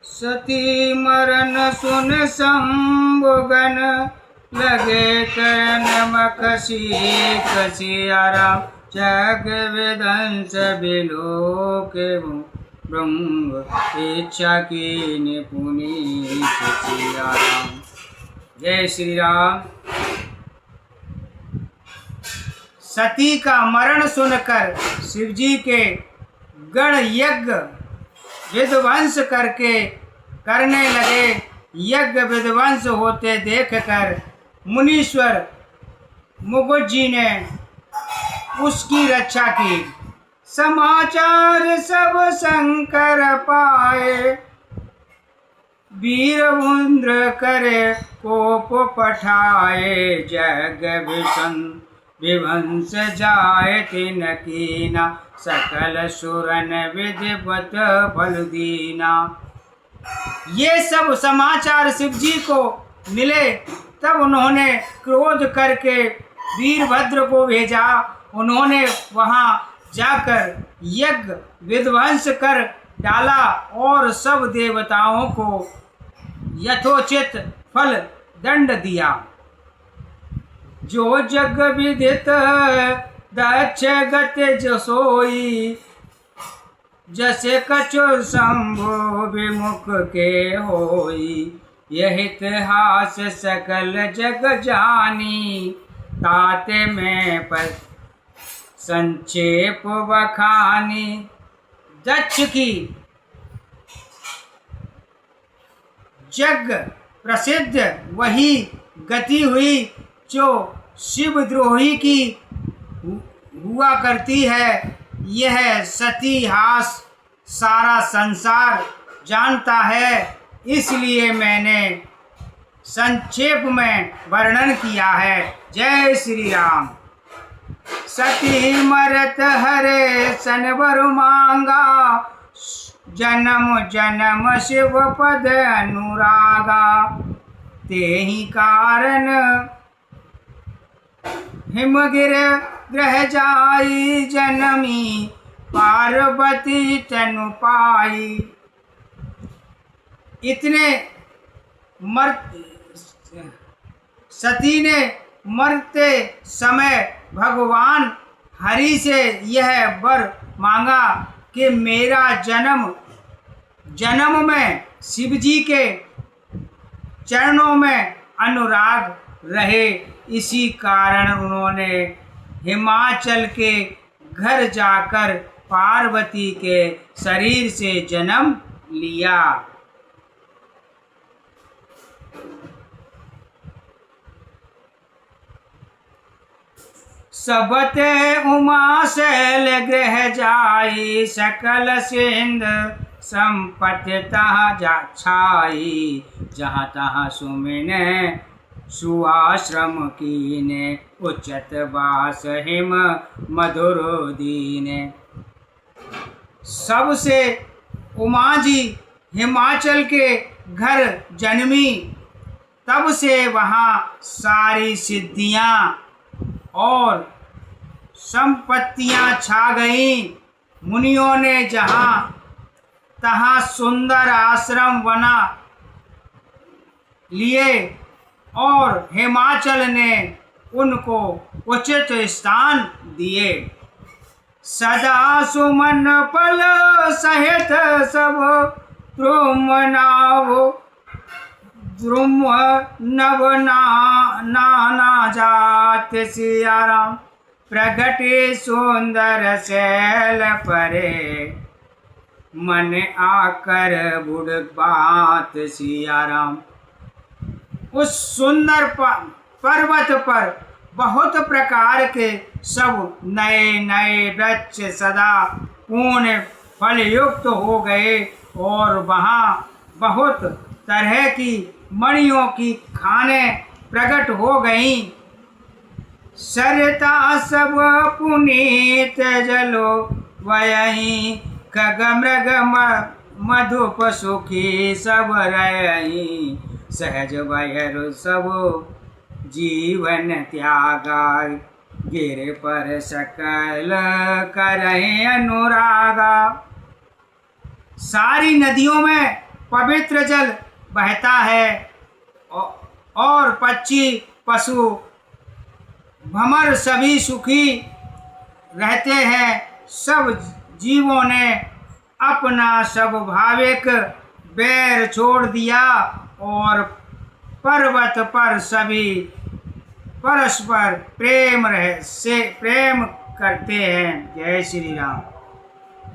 सती मरण सुन शंभुगन, लगे करन मकसी कसिया राम। जग विध्वंस बिलोक ब्रह्म, इच्छा की निपुनी सिया राम। जय श्री राम। सती का मरण सुनकर शिवजी के गण यज्ञ विध्वंस करने लगे। यज्ञ विध्वंस होते देखकर मुनीश्वर मुकुट जी ने उसकी रक्षा की। समाचार सब शंकर पाए, वीर इंद्र करे कोप पठाए। जग विध्वंस जाए तिन कीना, सकल सुरन विधिवत फल दीना। ये सब समाचार शिव जी को मिले, तब उन्होंने क्रोध करके वीरभद्र को भेजा। उन्होंने वहां जाकर यज्ञ विध्वंस कर डाला और सब देवताओं को यथोचित फल दंड दिया। जो जग विदित दक्ष गति जसोई, जसे कछु शंभु विमुख के होई। यह इतिहास सकल जग जानी, ताते में पर संक्षेप बखानी। दक्ष की जग प्रसिद्ध वही गति हुई जो शिवद्रोही की हुआ करती है। यह सती हास सारा संसार जानता है, इसलिए मैंने संक्षेप में वर्णन किया है। जय श्री राम। सती मरत हरे सनवर मांगा, जन्म जन्म शिव पद अनुरागा। तेहि कारण हिमगिर ग्रह जाई, जनमी पार्वती तनु पाई। इतने सती ने मरते समय भगवान हरि से यह वर मांगा कि मेरा जन्म में शिव जी के चरणों में अनुराग रहे। इसी कारण उन्होंने हिमाचल के घर जाकर पार्वती के शरीर से जन्म लिया। सबते उमा शैल गृह जाई, सकल सिंध संपत्ति तहाँ जा छाई। जहाँ तहाँ सुमिने सुआश्रम कीने, उच्चत वास हिम मधुर दीने। सबसे उमा जी हिमाचल के घर जन्मी, तब से वहाँ सारी सिद्धियाँ और संपत्तियां छा गईं। मुनियों ने जहाँ तहाँ सुंदर आश्रम बना लिए और हिमाचल ने उनको उचित स्थान दिए। सदा सुमन पल सहित सब द्रुम नव नाना जात सिया राम। प्रगटे सुंदर शैल परे, मन आकर बुढ़ बात सिया राम। उस सुंदर पर्वत पर बहुत प्रकार के सब नए नए वृक्ष सदा पूर्ण फल युक्त हो गए और वहाँ बहुत तरह की मणियों की खानें प्रकट हो गईं। सरता सब पुनीत जलो, वयहीं खग मृग मधुप सुखी सब रही। सहज वैर सब जीवन त्यागा, गिर पर सकल करहि अनुरागा। सारी नदियों में पवित्र जल बहता है और पक्षी पशु भंवर सभी सुखी रहते हैं। सब जीवों ने अपना स्वाभाविक बैर छोड़ दिया और पर्वत पर सभी परस्पर प्रेम करते हैं। जय श्री राम।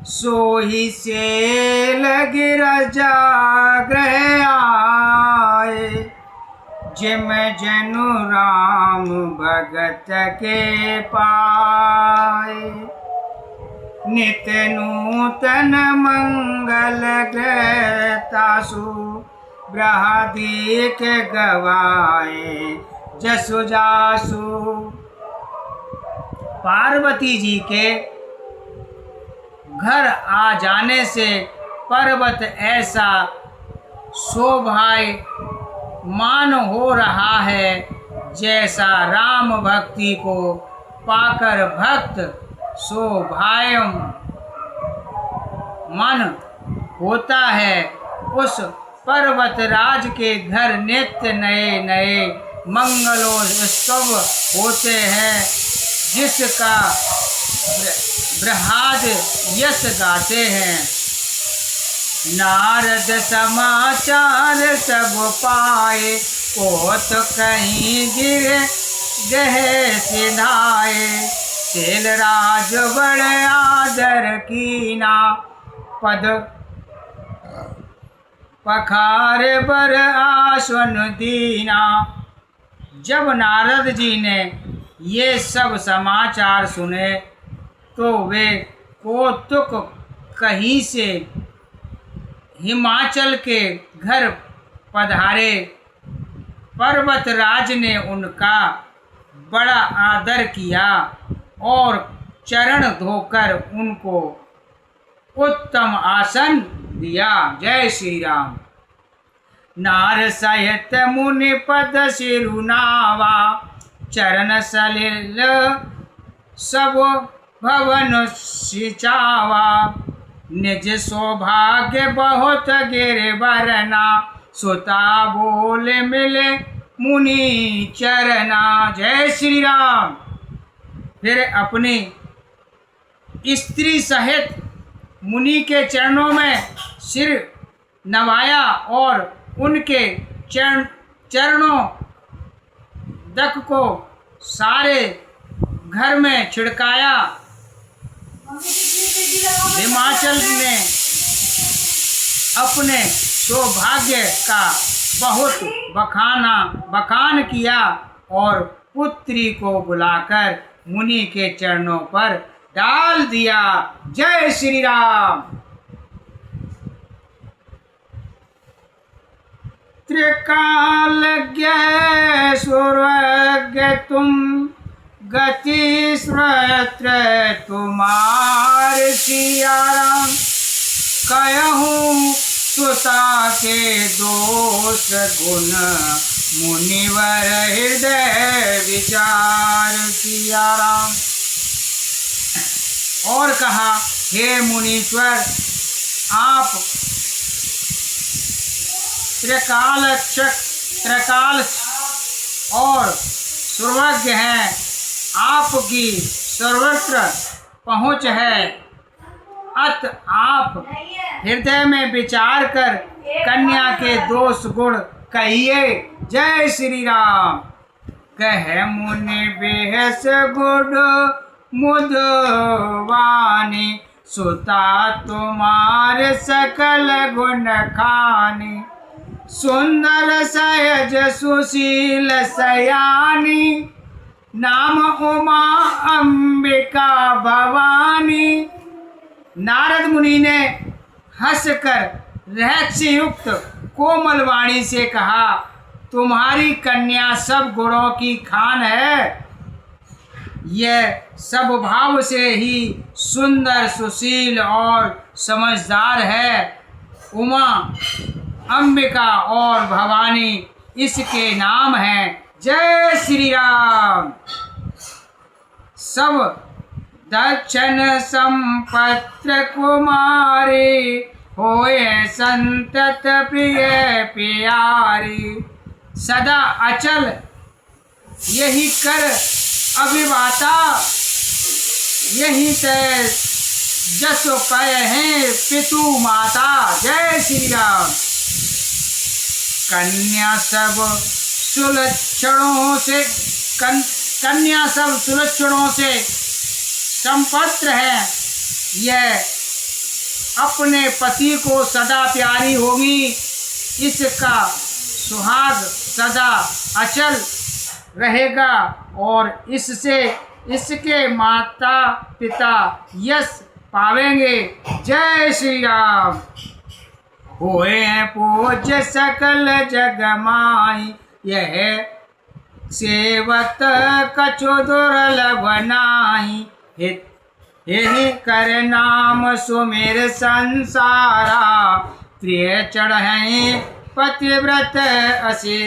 सोही से लगे जाग्रह आए, जिम जनु राम भगत के पाए। नित नूतन मंगल ग्रहतासु बृहदीक गवाए जसु जासु। पार्वती जी के घर आ जाने से पर्वत ऐसा शोभायमान हो रहा है जैसा राम भक्ति को पाकर भक्त शोभायमान होता है। उस पर्वत राज के घर नित्य नए नए मंगलोत्सव होते हैं, जिसका बृहद यश गाते हैं। नारद समाचार सब पाए, कोत कहीं गिर गहे सिधाए। तेल राज बड़े आदर कीना, पद पखार बर आसन दीना। जब नारद जी ने ये सब समाचार सुने तो वे कौतुक कहीं से हिमाचल के घर पधारे। पर्वतराज ने उनका बड़ा आदर किया और चरण धोकर उनको उत्तम आसन दिया। जय श्री राम। नार सहित मुनि पद सिरुनावा, चरण सलिल सब भवन सिचावा। निज सौभाग्य बहुत गिरवरना, सुता बोल मिले मुनि चरना। जय श्री राम। फिर अपनी स्त्री सहित मुनि के चरणों में सिर नवाया और उनके चरणों दक को सारे घर में छिड़काया। हिमाचल ने अपने सौभाग्य का बहुत बखान किया और पुत्री को बुलाकर मुनि के चरणों पर डाल दिया। जय श्री राम। त्रिकालज्ञ सर्वज्ञ तुम, गति सर्वत्र तुम्हार सिया राम। कहूँ सुता के दोष गुण, मुनिवर हृदय विचार सिया राम। और कहा, हे मुनीश्वर, आप त्रिकाल और सर्वज्ञ हैं, आपकी सर्वत्र पहुँच है। अत आप हृदय में विचार कर कन्या के दोष गुण कहिए। जय श्री राम। कह मुनि बेहस गुण मुदवानी, सुता तुम्हारे सकल गुण खानी। सुंदर सहज सुशील सयानी, नाम उमा अंबिका भवानी। नारद मुनि ने हंसकर रहस्ययुक्त कोमल वाणी से कहा, तुम्हारी कन्या सब गुणों की खान है। यह सब भाव से ही सुंदर सुशील और समझदार है। उमा अंबिका और भवानी इसके नाम हैं। जय श्री राम। सब दक्षिण संपत्र कुमारी, होए संतत प्रिय प्यारी। सदा अचल यही कर अभिवाता, यही तय जस पय हैं पितु माता। जय श्री राम। कन्या सब सुलक्षणों से कन्या सब सुलक्षणों से संपन्न है, यह अपने पति को सदा प्यारी होगी। इसका सुहाग सदा अचल रहेगा और इससे इसके माता पिता यश पावेंगे। जय श्री राम। होए हैं पूज्य सकल जग माई, यह सेवक कछु दुर्लभ नाई। यही कर नाम सुमेर संसारा, प्रिय चढ़े पतिव्रत असे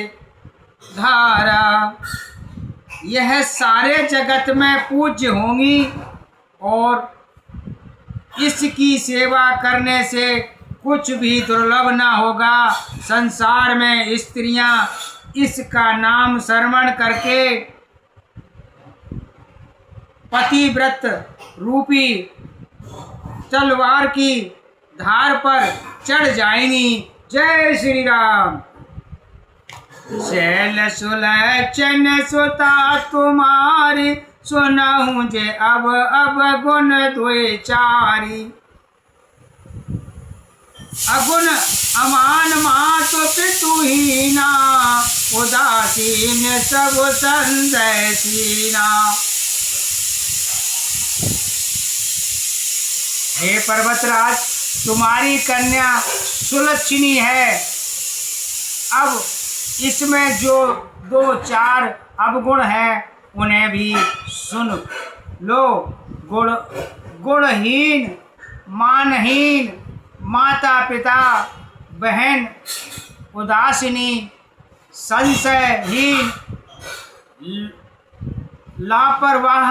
धारा। यह सारे जगत में पूज्य होंगी और इसकी सेवा करने से कुछ भी दुर्लभ ना होगा। संसार में स्त्रियां इसका नाम श्रवण करके पतिव्रत रूपी तलवार की धार पर चढ़ जाएंगी। जय श्री राम। शैल सुलक्षण सुता तुम्हारी, सुनहु जे अब गुण द्वे चारी। अगुण अमान मात पितु हीना, उदासीन सब संदेह सीना। हे पर्वतराज, तुम्हारी कन्या सुलक्षणी है। अब इसमें जो 2-4 अवगुण हैं उन्हें भी सुन लो। गुणहीन, मानहीन, माता पिता बहन, उदासीनी, संशयहीन, लापरवाह,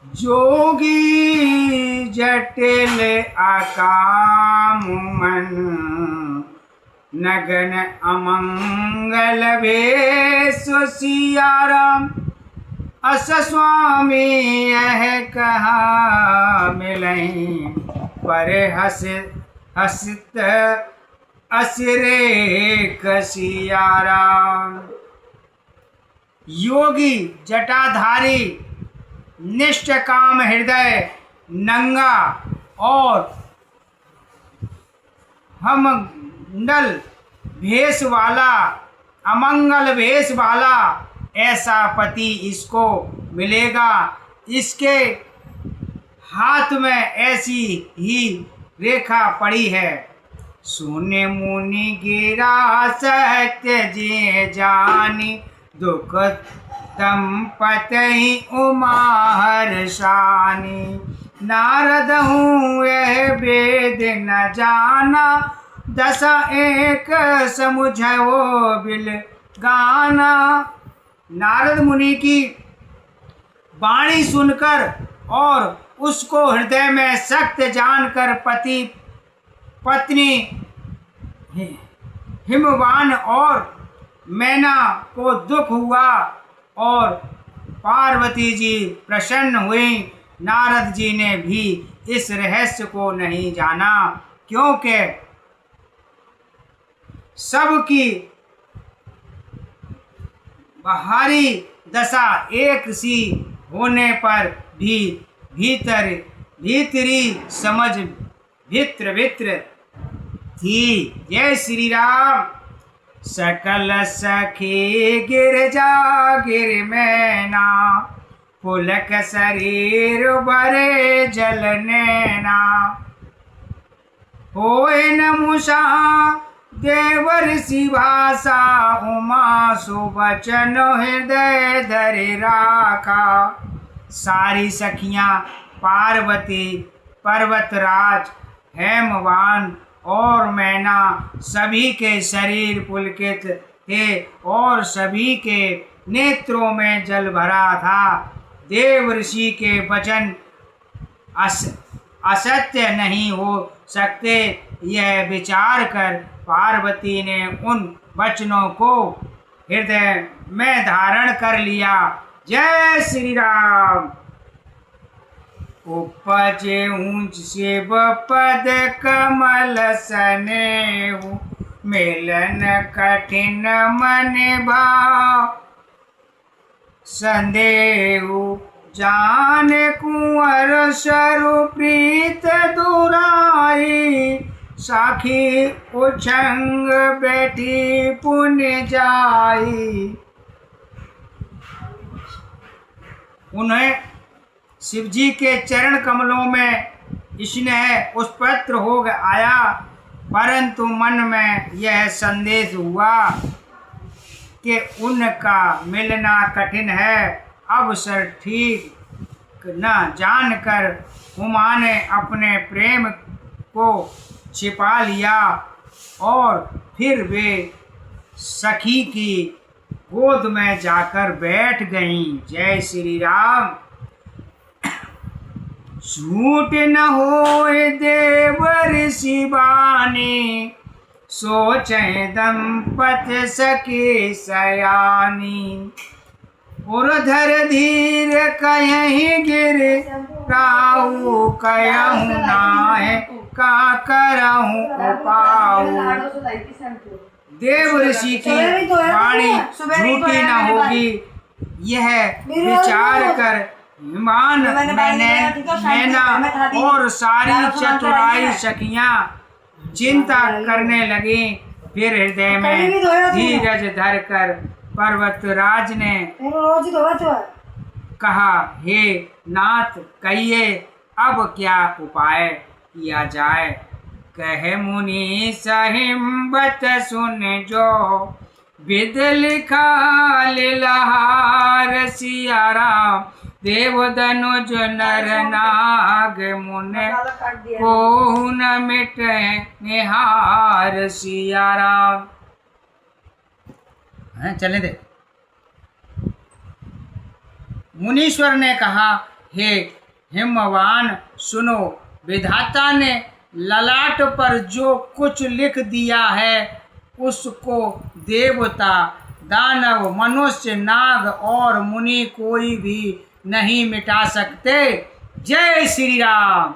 जोगी जटिल अकाम मन, नगन अमंगल भेष सिया राम। अस स्वामी यह कहा मिलहीं, पर हसित असरे कसिया राम। योगी जटाधारी, निष्काम हृदय, नंगा और हमंगल भेष वाला, अमंगल भेष वाला ऐसा पति इसको मिलेगा। इसके हाथ में ऐसी ही रेखा पड़ी है। सुने मुनि गिरा सत्य जे जानी, दुख तम पतहि उमा हर्षानी। नारद हूँ यह वेद न जाना, दशा एक समुझो बिल गाना। नारद मुनि की वाणी सुनकर और उसको हृदय में सख्त जानकर पति पत्नी हिमवान और मैना को दुख हुआ और पार्वती जी प्रसन्न हुई। नारद जी ने भी इस रहस्य को नहीं जाना, क्योंकि सबकी बाहरी दशा एक सी होने पर भी भीतरी समझ भित्र थी। जय श्री राम। सकल सखी गिरजा गिर मैना, पुलक शरीर बरे जल नैना। होए न मुषा देवर सी भाषा, उमा सुबचन हृदय धरे राखा। सारी सखियां पार्वती, पर्वतराज, हेमवान और मैना सभी के शरीर पुलकित थे और सभी के नेत्रों में जल भरा था। देव ऋषि के वचन असत्य नहीं हो सकते। यह विचार कर पार्वती ने उन वचनों को हृदय में धारण कर लिया। जय श्री राम। उपजे ऊंच शिव पद कमल सनेहु, मिलन कठिन मन भाव संदेहु। जान कुंवर सरु प्रीत दुराई, साखी उछंग बैठी पुण्य जाई। उन्हें शिवजी के चरण कमलों में स्नेह पुष्पत्र हो आया, परंतु मन में यह संदेश हुआ कि उनका मिलना कठिन है। अवसर ठीक न जानकर उमा ने अपने प्रेम को छिपा लिया और फिर वे सखी की गोद में जाकर बैठ गईं। जय श्री राम। झूठ न होए देवर शिवानी, सोचे दंपत सके सयानी। उर्धर धीर कहीं गिर राहु, कहूँ नाहे का करहूँ उपाऊ। देव ऋषि की वाणी झूठी न होगी, यह विचार कर हिमान मैना और सारी चतुराई सखियां चिंता करने लगी। फिर हृदय में धीरज धरकर पर्वतराज ने कहा, हे नाथ, कहिए अब क्या उपाय किया जाए। कहे मुनि सहिम्बत सुन जो, विद लिखा लीलाहार सिया राम। देव धनुज नर नाग मुन, को न मिटे निहार सिया राम। चले दे। मुनीश्वर ने कहा, हे हिमवान सुनो, विधाता ने ललाट पर जो कुछ लिख दिया है उसको देवता, दानव, मनुष्य, नाग और मुनि कोई भी नहीं मिटा सकते। जय श्री राम।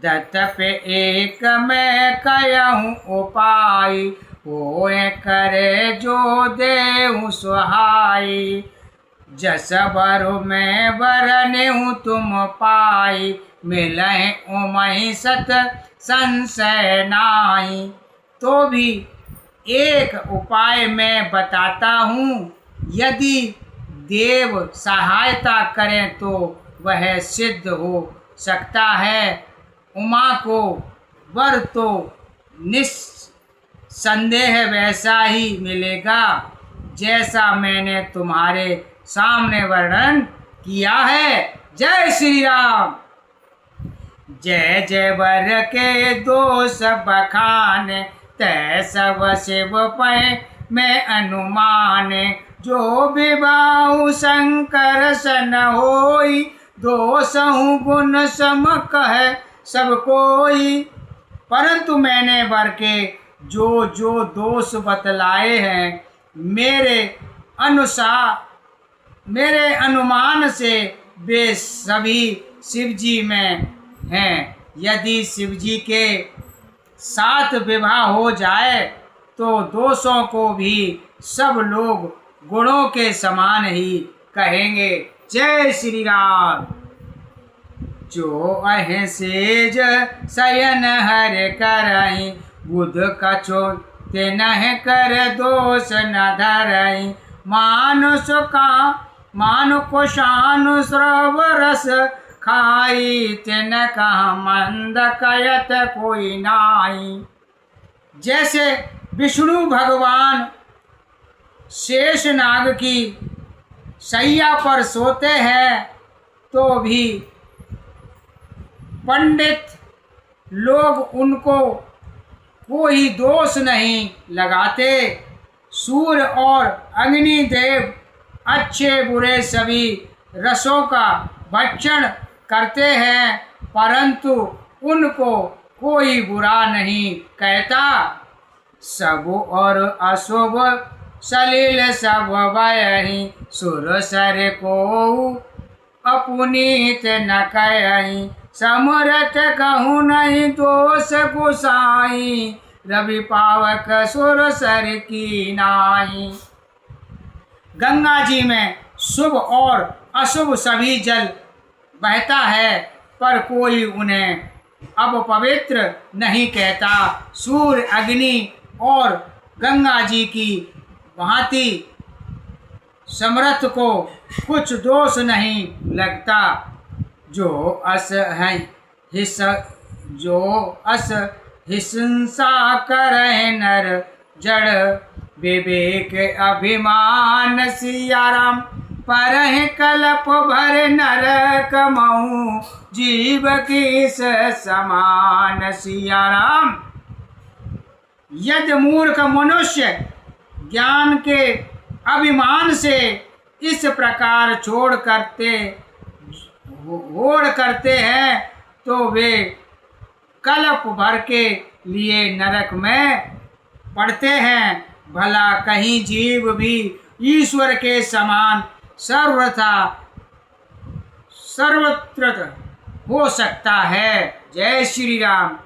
दत्त पे एक मैं कहूँ उपाय, होए करे जो देहु सुहाई। जस बरु मैं बरने हूँ तुम पाई, मिले उमहि सत संशय नाई। तो भी एक उपाय मैं बताता हूँ, यदि देव सहायता करें तो वह सिद्ध हो सकता है। उमा को वर तो निस्संदेह वैसा ही मिलेगा जैसा मैंने तुम्हारे सामने वर्णन किया है। जय श्री राम। जय जय वर के दोष बखान, तै सब शिव पै मैं अनुमान। जो विबाहु शंकर सन होई, दोषहु गुण सम कह सब कोई। परंतु मैंने वर के जो जो दोष बतलाए हैं, मेरे अनुमान से वे सभी शिवजी में हैं। यदि शिवजी के साथ विवाह हो जाए तो दोषों को भी सब लोग गुणों के समान ही कहेंगे। जय श्री राम। जो अह सेज शयन हर करई, बुध कछो ते नह कर दोष न धरई। मानु को शानु श्रव रस खाई, तिन कहा मंद कयत कोई नाई। जैसे विष्णु भगवान शेषनाग की शैया पर सोते हैं तो भी पंडित लोग उनको कोई दोष नहीं लगाते। सूर्य और अग्निदेव अच्छे बुरे सभी रसों का भक्षण करते हैं, परंतु उनको कोई बुरा नहीं कहता। शुभ और अशुभ सलील सब बयहि, सुर सर को अपुनीत न कहि। समरथ कहूँ नहीं दोष गोसाई, रवि पावक सुर सर की नाई। गंगा जी में शुभ और अशुभ सभी जल बहता है, पर कोई उन्हें अब पवित्र नहीं कहता। सूर्य, अग्नि और गंगा जी की भांति समर्थ को कुछ दोष नहीं लगता। जो अस हिंसा करे नर जड़, विवेक अभिमान सियाराम। परहि कल्प भर नरक महु, जीव किस समान सियाराम। यदि मूर्ख मनुष्य ज्ञान के अभिमान से इस प्रकार होड़ करते हैं, तो वे कल्प भर के लिए नरक में पड़ते हैं। भला कहीं जीव भी ईश्वर के समान सर्वत्र हो सकता है। जय श्री राम।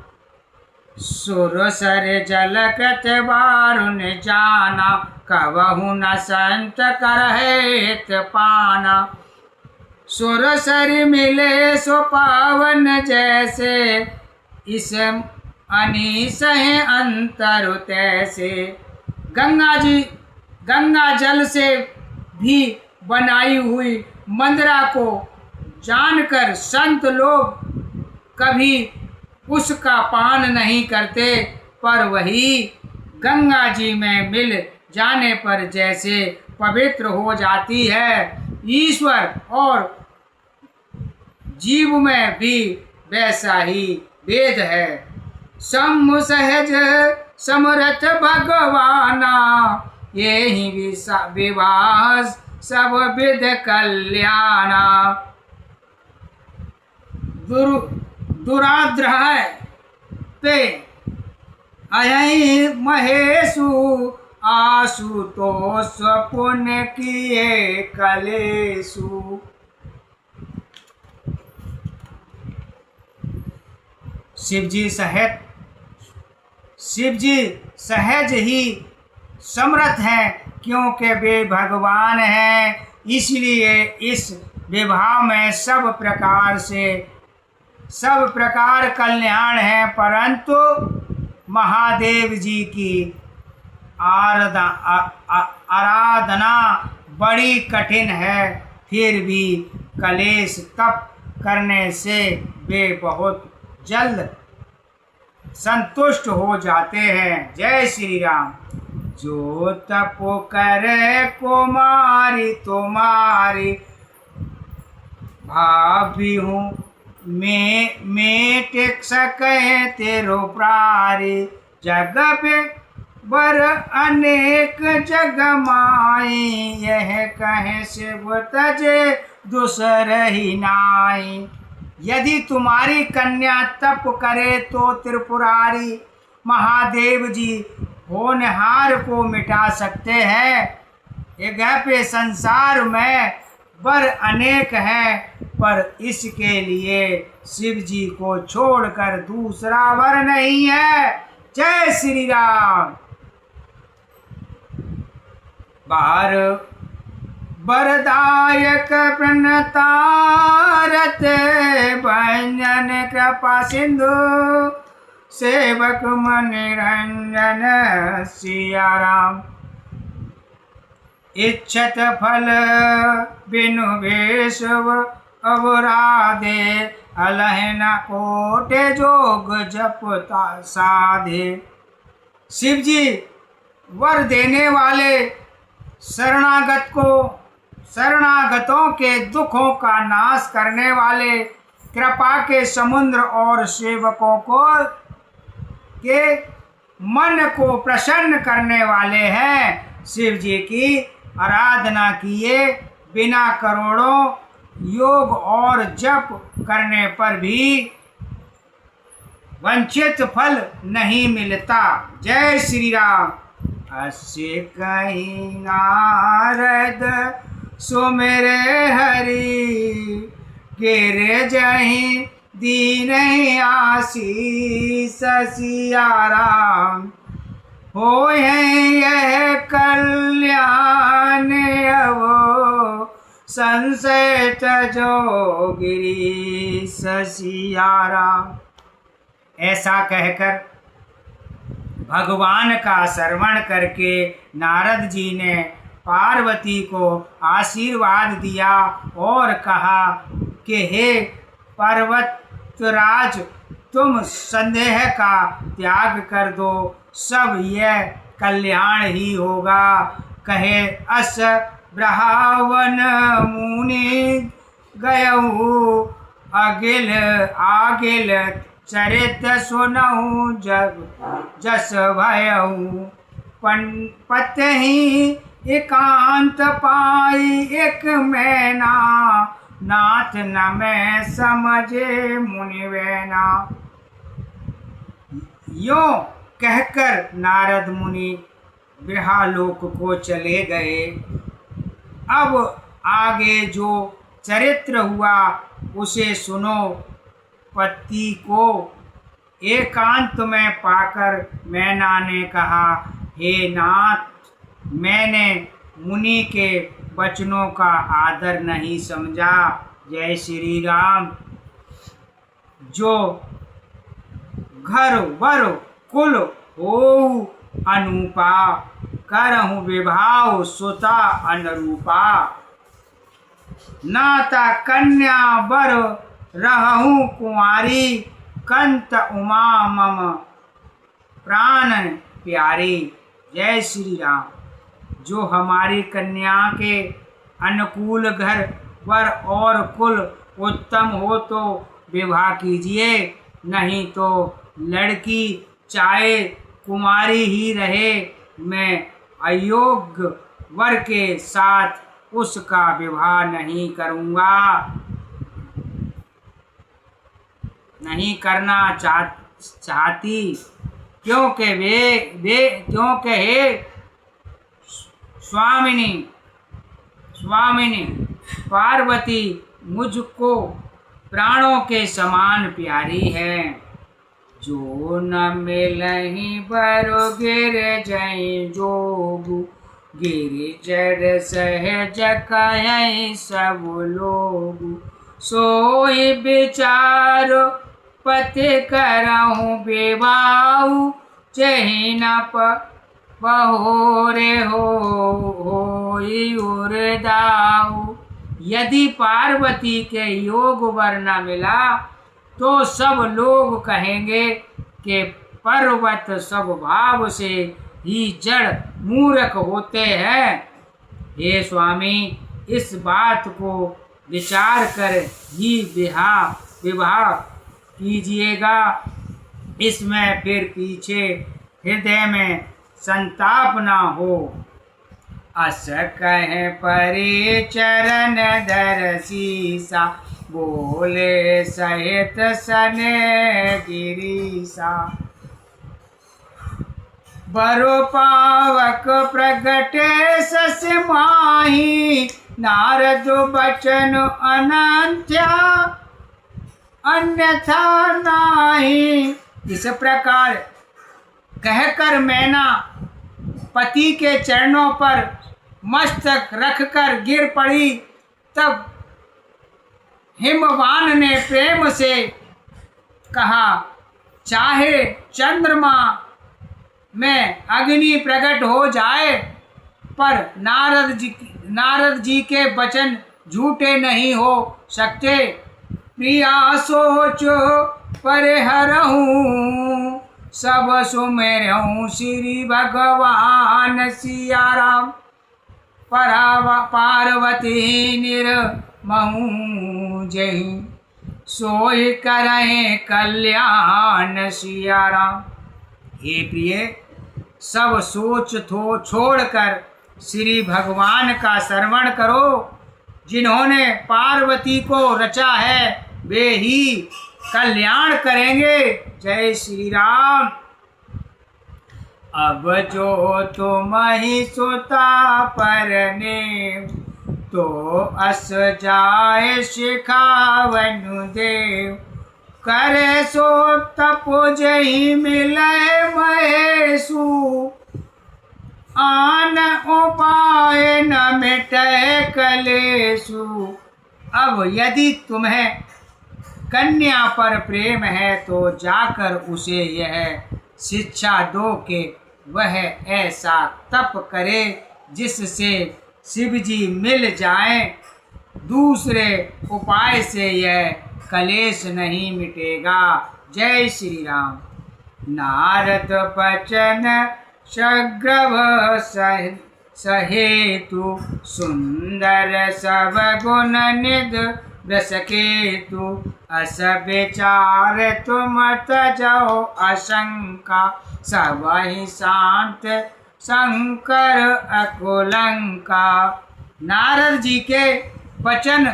सुर सर जलकत वारुण जाना, कबहु न संत करहित पाना। सुर सर मिले सो पावन जैसे, इस अनीस है अंतर तैसे। गंगा जल से भी बनाई हुई मंदिरा को जानकर संत लोग कभी उसका पान नहीं करते, पर वही गंगा जी में मिल जाने पर जैसे पवित्र हो जाती है। ईश्वर और जीव में भी वैसा ही भेद है। सम सहज समरथ भगवाना, यही विवाह सब विध कल्याणा। दुराग्रह पे अयहि महेशु, आशुतोष पुण्य किए कलेशु। शिव जी सहज ही समर्थ हैं, क्योंकि वे भगवान हैं। इसलिए इस विवाह में सब प्रकार कल्याण है, परंतु महादेव जी की आराधना बड़ी कठिन है। फिर भी कलेश तप करने से वे बहुत जल्द संतुष्ट हो जाते हैं। जय श्री राम। जो तप करे कुमारी तुम्हारी, भाभी हूँ मैं टेक सके तेरो प्रारी। जग पे बर अनेक जग माई, यह कहे शिव तजे दूसर ही नाई। यदि तुम्हारी कन्या तप करे तो त्रिपुरारी महादेव जी होनहार को मिटा सकते हैं। यह पे संसार में वर अनेक हैं, पर इसके लिए शिव जी को छोड़कर दूसरा वर नहीं है। जय श्री राम। बार वरदायक प्रणतारत, भंजन कृपा सिंधु सेवक मनोरंजन सिया राम। इच्छत फल बिनु वेशव अवराधे, अलहन कोटे जोग जपता साधे। शिव जी वर देने वाले शरणागतों के दुखों का नाश करने वाले, कृपा के समुद्र और सेवकों के मन को प्रसन्न करने वाले हैं। शिव जी की आराधना किए बिना करोड़ों योग और जप करने पर भी वंचित फल नहीं मिलता। जय श्री राम। अस्य कहीं नारद सुमिरे हरि, गिर जहीं दीन आशीष सिया राम। हो यह कल्याण अब संशय तजो गिरीश सिया राम। ऐसा कहकर भगवान का श्रवण करके नारद जी ने पार्वती को आशीर्वाद दिया और कहा कि हे पर्वतराज, तुम संदेह का त्याग कर दो, सब यह कल्याण ही होगा। कहे अस ब्राह्मण मुनि गयऊ, अगिल आगिल चरित सुनऊ, जब जस भयऊ। पतहि एकांत पाई एक मैना, नाथ न मैं समझे मुनिवैना। यो कहकर नारद मुनि ब्रह्मलोक को चले गए। अब आगे जो चरित्र हुआ उसे सुनो। पति को एकांत में पाकर मैना ने कहा, हे नाथ, मैंने मुनि के वचनों का आदर नहीं समझा। जय श्री राम। जो घर वर कुल हो अनुपा, करहु विभाव सुता अनुरूपा। नाता कन्या वर रहूं कुंवारी, कंत उमा मम प्राण प्यारी। जय श्री राम। जो हमारी कन्या के अनुकूल घर वर और कुल उत्तम हो तो विवाह कीजिए, नहीं तो लड़की चाहे कुमारी ही रहे, मैं अयोग्य वर के साथ उसका विवाह नहीं करूँगा, नहीं करना चाहती। क्योंकि क्योंकि हे स्वामिनी पार्वती मुझको प्राणों के समान प्यारी है। जो न मिलहि बरो गिर जय जोगु, गिर जड़ सहज कहि सब लोगु। सोई विचारो पति करहूँ विवाहु, चहि न बहोरे होई उर्दाऊ। यदि पार्वती के योग वर न मिला तो सब लोग कहेंगे कि पर्वत स्वभाव से ही जड़ मूर्ख होते हैं। हे स्वामी, इस बात को विचार कर ही विवाह कीजिएगा, इसमें फिर पीछे हृदय में संताप न हो। अस कहे परि चरण धर सीसा, बोले सहित सने गिरीसा। बरो पावक प्रगटे सस माही, नारद बचन अनंत्या अन्यथा नाही। इस प्रकार कहकर मैना पति के चरणों पर मस्तक रखकर गिर पड़ी। तब हिमवान ने प्रेम से कहा, चाहे चंद्रमा में अग्नि प्रकट हो जाए, पर नारद जी के वचन झूठे नहीं हो सकते। प्रिया सोचो परिहरहूँ, सब सुमेरहूँ श्री भगवान सिया राम। पार्वती निर्महूँ जहीं, सोई करें कल्याण सिया राम। हे प्रिय, सब सोच छोड़कर श्री भगवान का श्रवण करो। जिन्होंने पार्वती को रचा है वे ही कल्याण करेंगे। जय श्री राम। अब जो तुम ही सुता परने, तो अस जाए शिखावनु देव। करे सो तपो जही मिले महेशु, आन उपाय न मिटे कलेशु। अब यदि तुम्हें कन्या पर प्रेम है तो जाकर उसे यह शिक्षा दो कि वह ऐसा तप करे जिससे शिव जी मिल जाएं। दूसरे उपाय से यह कलेश नहीं मिटेगा। जय श्री राम। नारद बचन सग्रव सहेतु, सुंदर सब गुण निध रसकेतु। अस विचार तुम तजो आशंका, सब ही शांत शंकर अकुलंका। नारद जी के वचन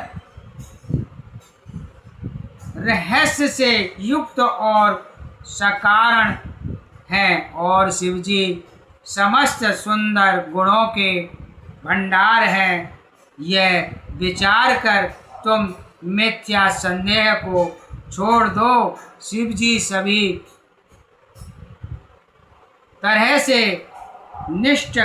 रहस्य से युक्त और सकारण हैं और शिवजी समस्त सुंदर गुणों के भंडार हैं। यह विचार कर तुम मिथ्या संदेह को छोड़ दो। शिवजी सभी तरह से निष्ठ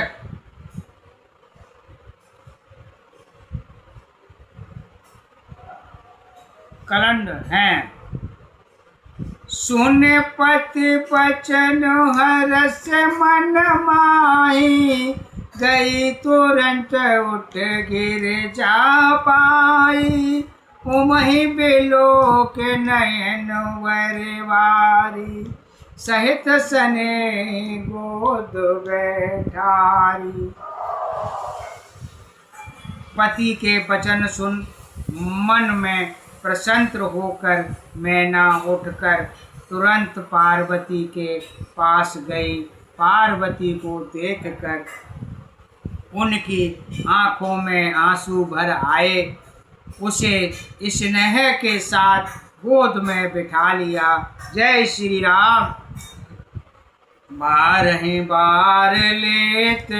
कलंड हैं। सुन पति बचन हरस मन माही, गई तुरंत उठ गिर जा पाई। उमहि बिलो के नयन वरवारी, सहित सने गोद बैठारी। पति के वचन सुन मन में प्रसन्न होकर मैना उठकर तुरंत पार्वती के पास गई। पार्वती को देखकर उनकी आंखों में आंसू भर आए। उसे स्नेह के साथ गोद में बिठा लिया। जय श्री राम। बारह बार लेत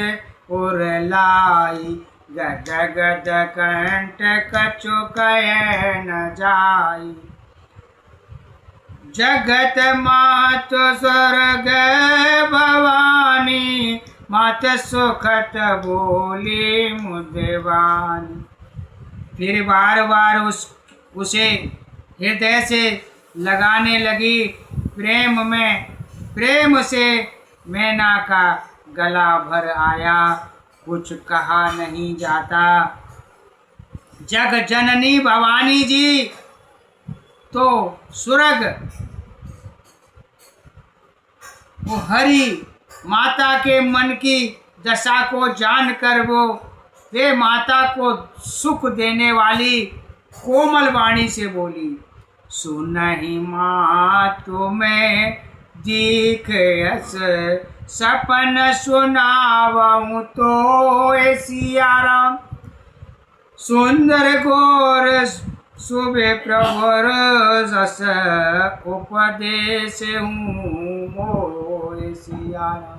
उर लाई, गद गद कंठ कछु कह न जाई। जगत मात स्वर्ग भवानी, मात सुखत बोली मुदवानी। फिर बार बार उसे हृदय से लगाने लगी। प्रेम से मैना का गला भर आया। कुछ कहा नहीं जाता। जग जननी भवानी जी तो स्वर्ग वो हरि माता के मन की दशा को जानकर वे माता को सुख देने वाली कोमल वाणी से बोली, सुनहि माँ तुम्हें दीख यस सपन सुनावऊं तो ए सिया राम। सुंदर गोर सुबह प्रभुर जस उपदेश हूँ मोए सिया राम।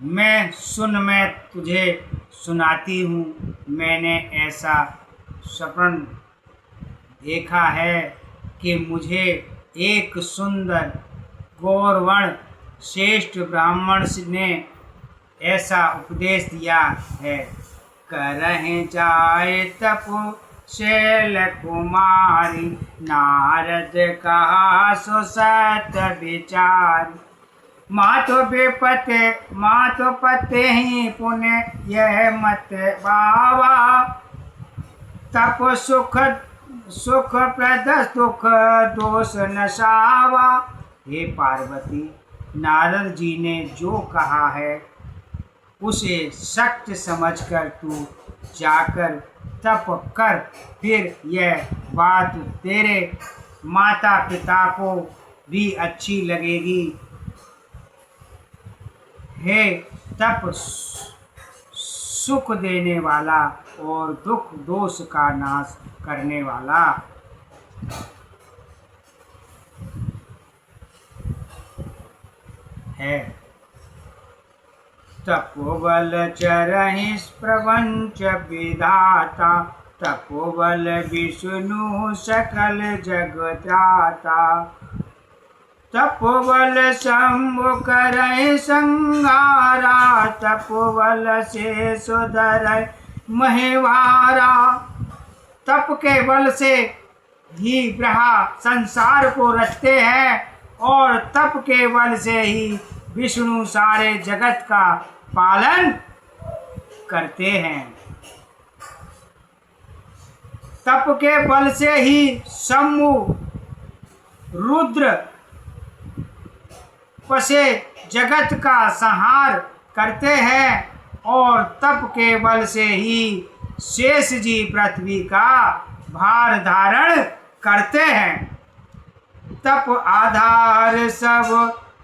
मैं तुझे सुनाती हूँ। मैंने ऐसा सपन देखा है कि मुझे एक सुंदर गौरवर्ण श्रेष्ठ ब्राह्मण ने ऐसा उपदेश दिया है। करहि जाए तपो शैल कुमारी, नारद कहा सो सत विचार। मातो पते ही पुण्य यह मत बावा, तप सुख प्रद दुख दोष नशावा। हे पार्वती, नारद जी ने जो कहा है उसे सत्य समझकर तू जाकर तप कर। फिर यह बात तेरे माता पिता को भी अच्छी लगेगी। हे तप सुख देने वाला और दुख दोष का नाश करने वाला। है तपोबल चरहि प्रपंच विधाता, तपोबल विष्णु सकल जगत्राता, तपोबल शंभु करहि संहारा, तपोबल से सुधरै महिवारा। तप के बल से ही ब्रह्मा संसार को रचते हैं और तप के बल से ही विष्णु सारे जगत का पालन करते हैं। तप के बल से ही शंभु रुद्र पसे जगत का संहार करते हैं और तप के बल से ही शेष जी पृथ्वी का भार धारण करते हैं। तप आधार सब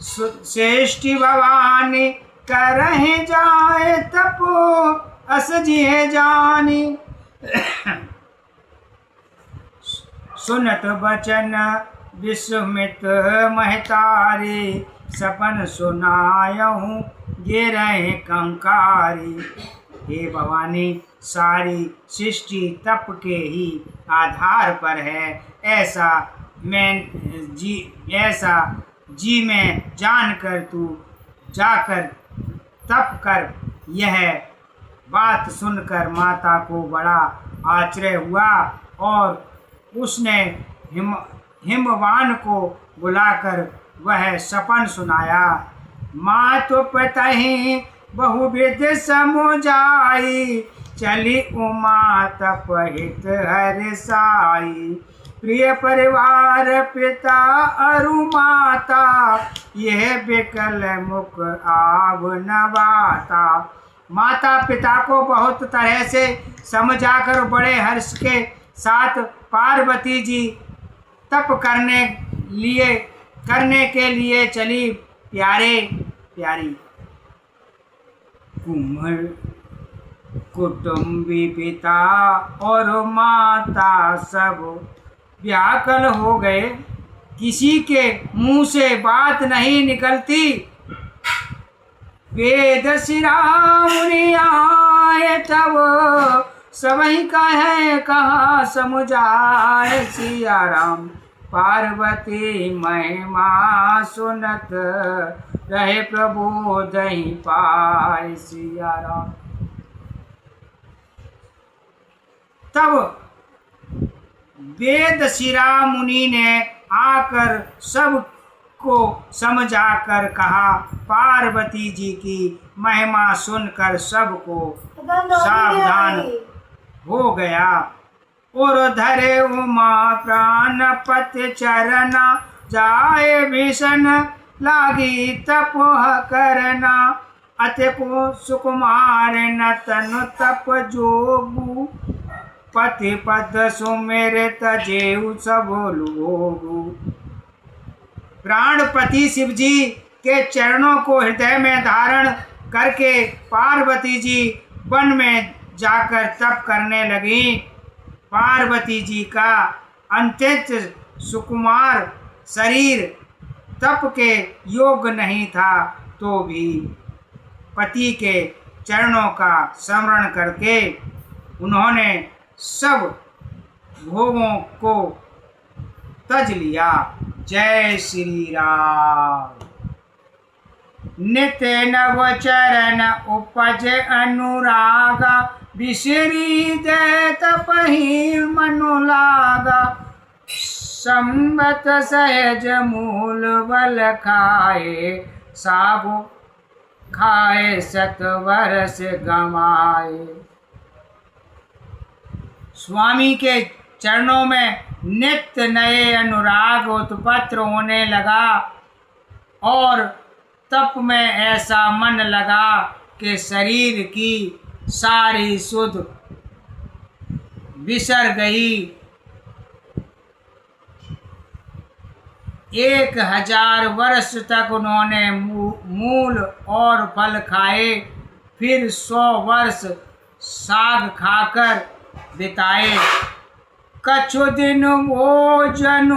श्रेष्ठ भवानी, करहि जाए तपो अस जिहे जानी। सुनत बचन विस्मित महतारी, सपन सुनायहूँ गिरहि कंकारी। हे भवानी, सारी सृष्टि तप के ही आधार पर है, ऐसा जी में जानकर तू जाकर तप कर। यह बात सुनकर माता को बड़ा आश्चर्य हुआ और उसने हिमवान को बुलाकर वह सपन सुनाया। मातु पितहि बहुविध समुझाई, चली उमा तप हित हर्षाई। प्रिय परिवार पिता अरु माता, यह बिकल मुख आव नवाता। माता पिता को बहुत तरह से समझाकर बड़े हर्ष के साथ पार्वती जी तप करने के लिए चली। प्यारी कुटुंबी पिता और माता सब व्याकुल हो गए, किसी के मुंह से बात नहीं निकलती। वेद शिरोमणि आए तब सबही कहे कहाँ समुझाए। सिया राम पार्वती महिमा सुनत रहे, प्रबोधहि पाए। सिया राम। तब वेद शिरोमणि ने आकर सबको समझाकर कहा। पार्वती जी की महिमा सुनकर सबको सावधान हो गया और धरे उमा प्राणपति चरना, जाए भीषण लागी तपोह करना। अतिको सुकुमार न तनु तप जोगु, पति पद सुमेरे तजेउ सब लोगु। प्राणपति शिव जी के चरणों को हृदय में धारण करके पार्वती जी वन में जाकर तप करने लगी। पार्वती जी का अत्यंत सुकुमार शरीर तप के योग नहीं था, तो भी पति के चरणों का स्मरण करके उन्होंने सब भोगों को तज लिया। जय श्री राम। नित्य नव चरण उपज अनुरागा, बिसरी दे तपहि मनु लागा। संबत सहज मूल बल खाए, साबु खाए सत वर्ष गमाए। स्वामी के चरणों में नित्य नए अनुराग उत्पन्न होने लगा और तप में ऐसा मन लगा कि शरीर की सारी सुध बिसर गई। 1000 वर्ष तक उन्होंने मूल और फल खाए, फिर 100 वर्ष साग खाकर बिताए। कछु दिन भोजन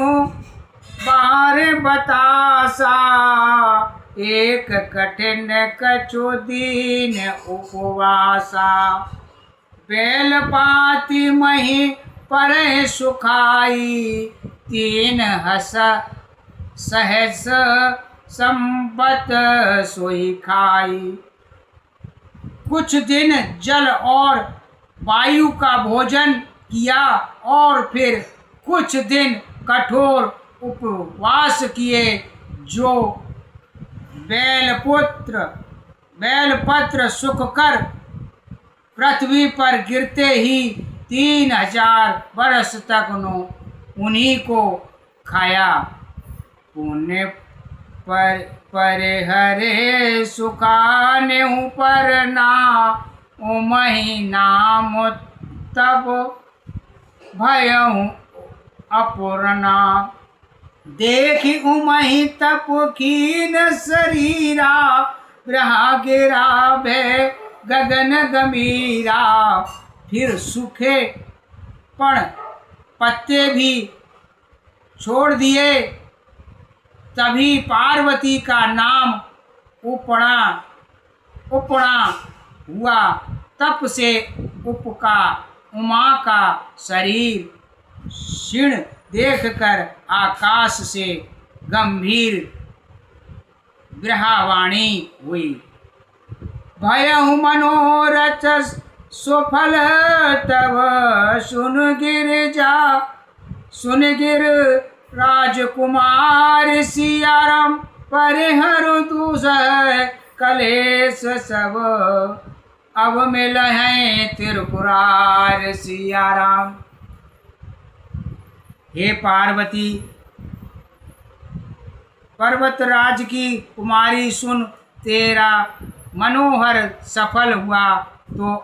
बाहर बतासा, एक कठिन कछु दिन उपवासा। बेल पाती मही पर सुखाई, 3 हस सहस संबत सोई खाई। कुछ दिन जल और वायु का भोजन किया और फिर कुछ दिन कठोर उपवास किए। जो बेलपत्र सूखकर पृथ्वी पर गिरते ही 3000 वर्ष तक उन्हीं को खाया। पुण्य पर हरे सुखाने पर ना उमहि नाम, तब भयहु अपूर्णा। देखी उमहि तप कीन शरीरा, ब्रहा गिरा भय गगन गंभीरा। फिर सूखे पत्ते भी छोड़ दिए, तभी पार्वती का नाम उपणा हुआ। तप से उमा का शरीर क्षीण देखकर आकाश से गंभीर ब्रह्मवाणी हुई। भयहु मनोरथ सुफल तब, सुन गिर राजकुमार सियाराम। परिहरु दूसह कलेश सब, अब मिल हैं त्रिपुरार सियाराम। हे पार्वती, पर्वतराज की कुमारी सुन, तेरा मनोहर सफल हुआ तो